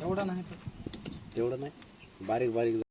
एवढा नाही एवढं नाही, बारीक बारीक.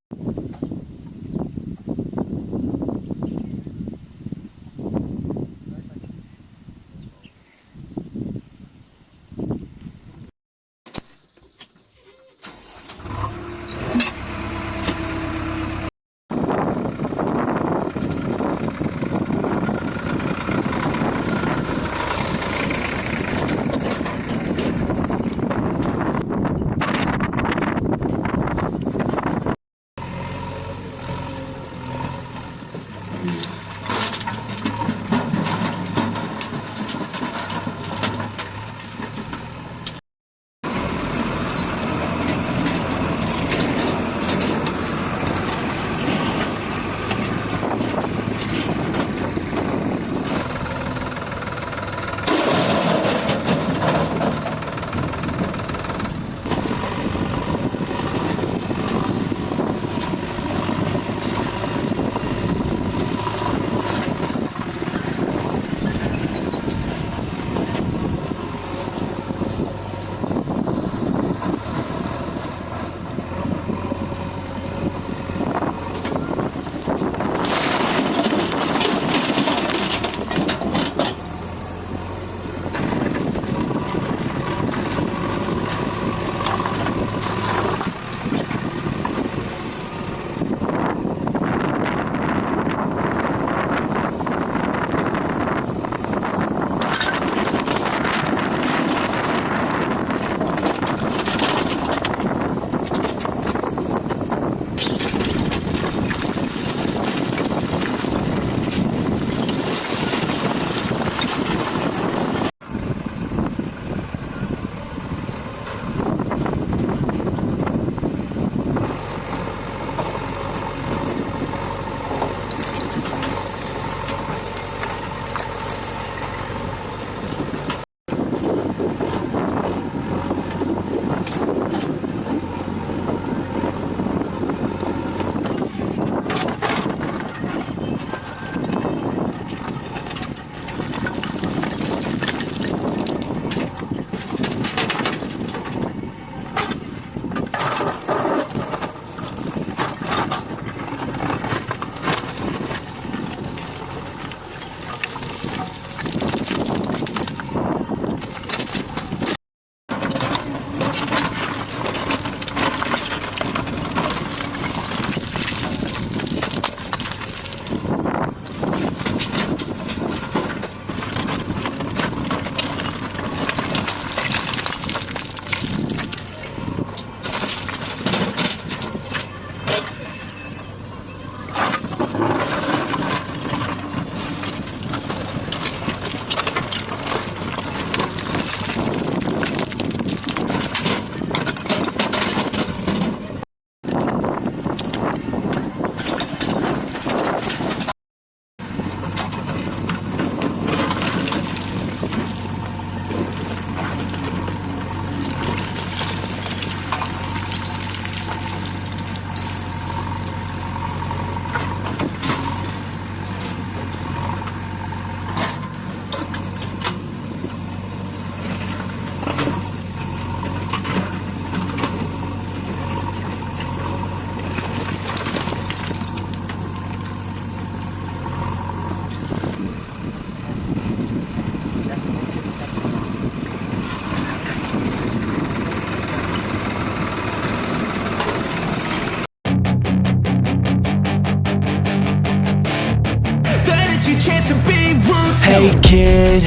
Hey kid,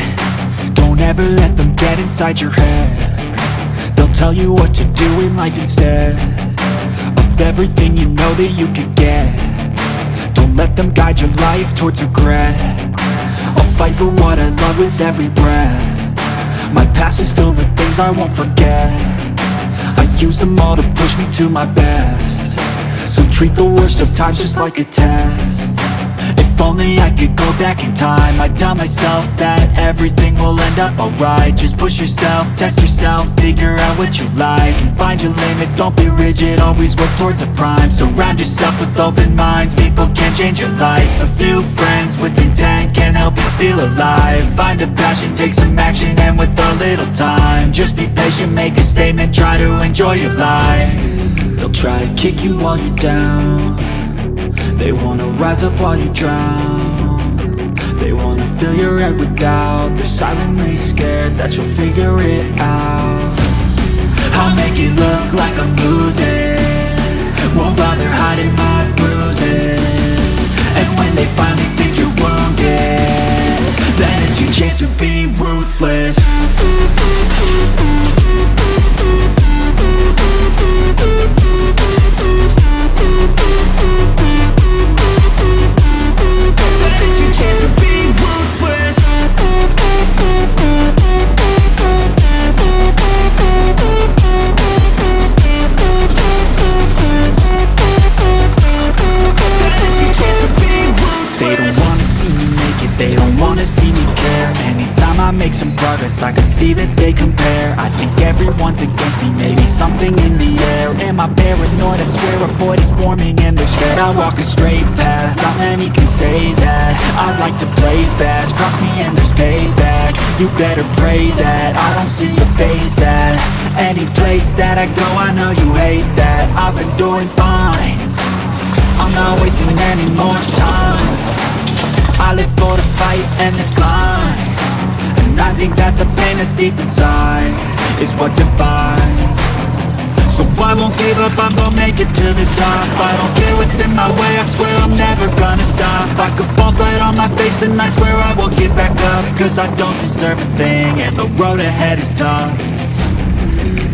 don't ever let them get inside your head. They'll tell you what to do in life instead of everything you know that you could get. Don't let them guide your life towards regret. I'll fight for what I love with every breath. My past is filled with things I won't forget. I use them all to push me to my best. So treat the worst of times just like a test. If If only I could go back in time, I'd tell myself that everything will end up alright. Just push yourself, test yourself, figure out what you like, and find your limits, don't be rigid, always work towards a prime. Surround yourself with open minds, people can change your life. A few friends with intent can help you feel alive. Find a passion, take some action, and with a little time, just be patient, make a statement, try to enjoy your life. They'll try to kick you while you're down, they wanna rise up while you drown. They wanna fill your head with doubt, they're silently scared that you'll figure it out. I'll make it look like I'm losing, won't bother hiding my bruises. And when they finally think you're wounded, then it's your chance to be ruthless. I make some progress, I can see that they compare. I think everyone's against me, maybe something in the air. Am I paranoid? I swear a void is forming and they're scared. I walk a straight path, not many can say that. I like to play fast, cross me and there's payback. You better pray that I don't see your face at any place that I go. I know you hate that. I've been doing fine, I'm not wasting any more time. I live for the fight and the climb, and I think that the pain that's deep inside is what defines. So I won't give up, I'm gonna make it to the top. I don't care what's in my way, I swear I'm never gonna stop. I could fall flat on my face and I swear I will get back up, cause I don't deserve a thing and the road ahead is tough.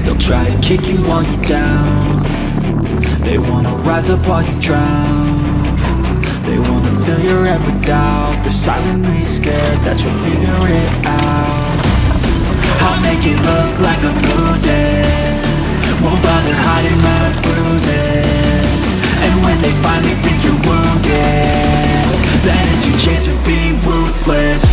They'll try to kick you while you're down, they wanna rise up while you drown. They wanna fill your head with doubt, they're silently scared that you'll figure it out. I'll make it look like I'm losing, won't bother hiding my bruises. And when they finally think you're wounded, then it's your chance to be ruthless.